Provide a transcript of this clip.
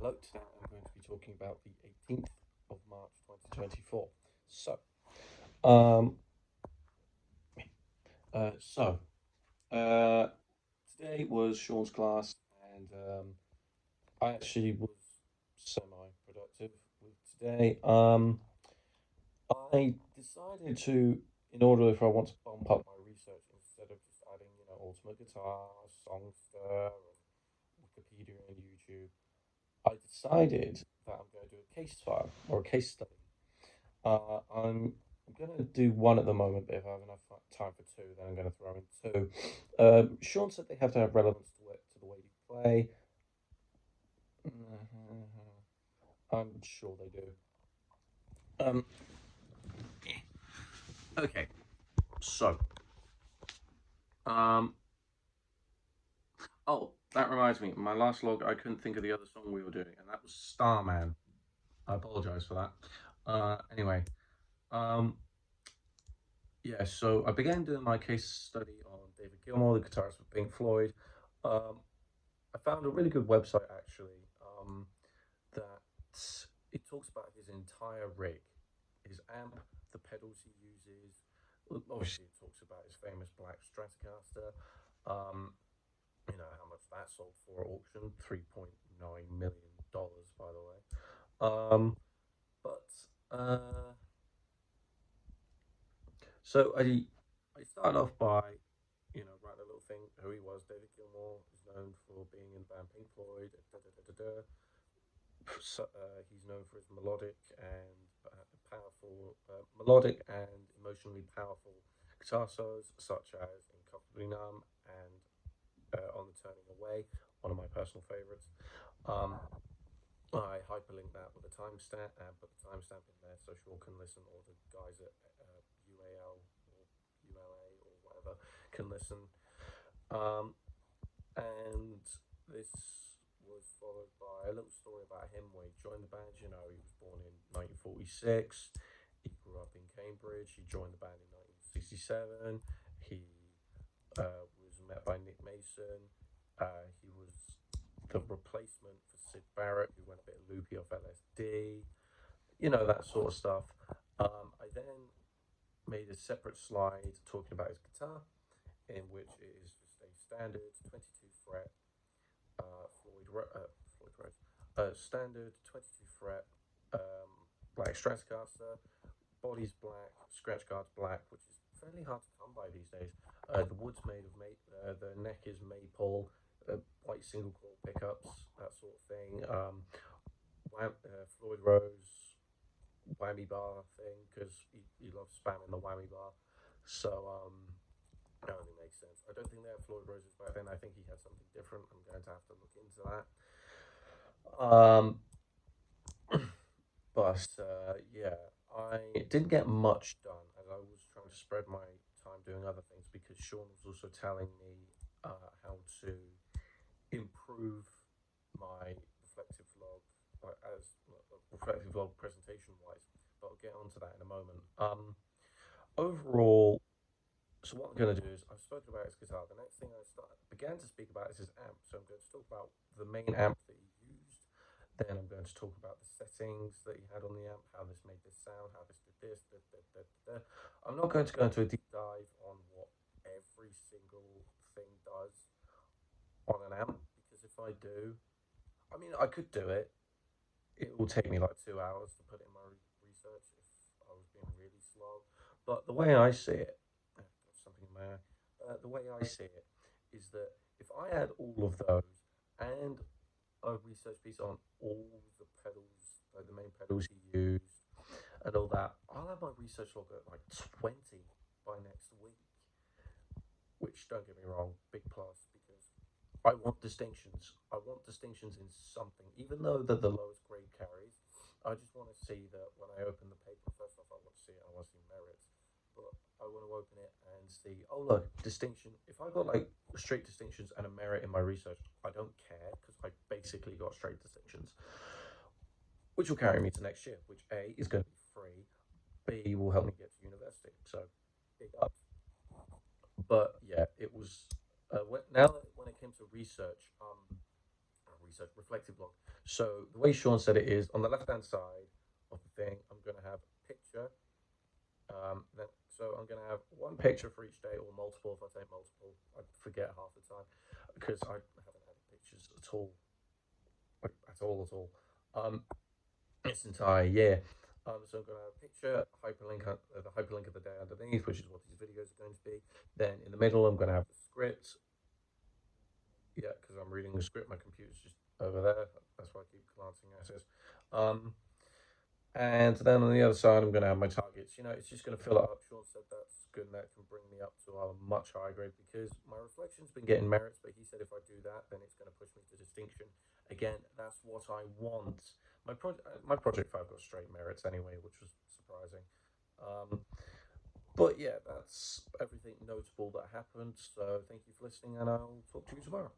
Hello, today I'm going to be talking about the 18th of March 2024. So, um, uh, so, uh, Today was Sean's class, and I actually was semi-productive with today. I decided to, in order if I want to bump up my research, instead of just adding, Ultimate Guitar, Songster, and Wikipedia and YouTube, I decided that I'm going to do a case file or a case study. I'm gonna do one at the moment, but if I have enough time for two, then I'm gonna throw in two. Sean said they have to have relevance to the way you play. I'm sure they do. Um, okay, so um, oh, that reminds me. My last log, I couldn't think of the other song we were doing, and that was Starman. I apologize for that. Anyway, um, yeah. So I began doing my case study on David Gilmour, the guitarist for Pink Floyd. Um, I found a really good website actually that it talks about his entire rig, his amp, the pedals he uses. Obviously, it talks about his famous black Stratocaster. Um, how much that sold for at auction, $3.9 million, by the way. But so I started off by writing a little thing who he was. David Gilmour is known for being in the band Pink Floyd. So, he's known for his melodic and emotionally powerful guitar solos, such as "Incomparably Numb" and "On the Turning Away," one of my personal favorites. Um, I hyperlink that with a timestamp and put the timestamp in there so Sean can listen, or the guys at UAL or ULA or whatever can listen. Um, and this was followed by a little story about him where he joined the band. He was born in 1946. He grew up in Cambridge. He joined the band in 1967. He was met by Nick Mason. He was the replacement for Sid Barrett, who went a bit loopy off LSD. That sort of stuff. I then made a separate slide talking about his guitar, in which it is just a standard 22 fret Floyd Rose, standard 22 fret black Stratocaster, body's black, scratch guard's black, which is fairly hard to come by these days. The wood's made of the neck is maple, white single coil pickups, that sort of thing. Floyd Rose whammy bar thing because he loves spamming the whammy bar. So that only makes sense. I don't think they had Floyd Roses back then. I think he had something different. I'm going to have to look into that. Um, but yeah, I didn't get much done as I was trying to spread my time doing other things because Sean was also telling me how to improve my reflective vlog, as reflective vlog presentation wise. But I'll get onto that in a moment. Overall, so what I'm going to do is I've spoken about his guitar. The next thing began to speak about is his amp. So I'm going to talk about the main amp that he used. Then I'm going to talk about the settings that he had on the amp, how this made this sound, how this did this. I'm not going to go into a deep dive on what every single thing does on an amp because if I do, I mean, I could do it. It will take me like 2 hours to put in my research if I was being really slow. But the way I see it, something in my eye. The way I see it is that if I had all of those and a research piece on all the pedals, like the main pedals he used, and all that, I'll have my research log at like 20 by next week. Which, don't get me wrong, big plus because I want distinctions. I want distinctions in something, even though they're the lowest grade carries. I just want to see that when I open the paper. First off, I want to see it. I want to see merits, but I want to open it and see. Oh look, distinction. If I got like straight distinctions and a merit in my research, I don't care because I basically got straight distinctions, which will carry me to next year. Which A is going to be free. B will help me get to university. So big up. But yeah, it was now when it came to research, research, reflective log. So the way Sean said it is on the left-hand side of the thing, I'm going to have a picture. So I'm going to have one picture for each day or multiple if I take multiple. I forget half the time because I haven't had pictures at all, like, um, this entire year. So I'm going to have a picture, hyperlink, the hyperlink of the day underneath, which is what these videos are going to be. Then in the middle, I'm going to have the script. Yeah, because I'm reading the script. My computer's just over there. That's why I keep glancing at it. Um, and then on the other side, I'm going to have my targets. It's just going to fill it up. Sean said that's good and that can bring me up to a much higher grade because my reflection's been getting merits, but he said if I do that, then it's going to push me to distinction. Again, that's what I want. My project 5 got straight merits anyway, which was surprising. Um, but yeah, that's everything notable that happened. So thank you for listening, and I'll talk to you tomorrow.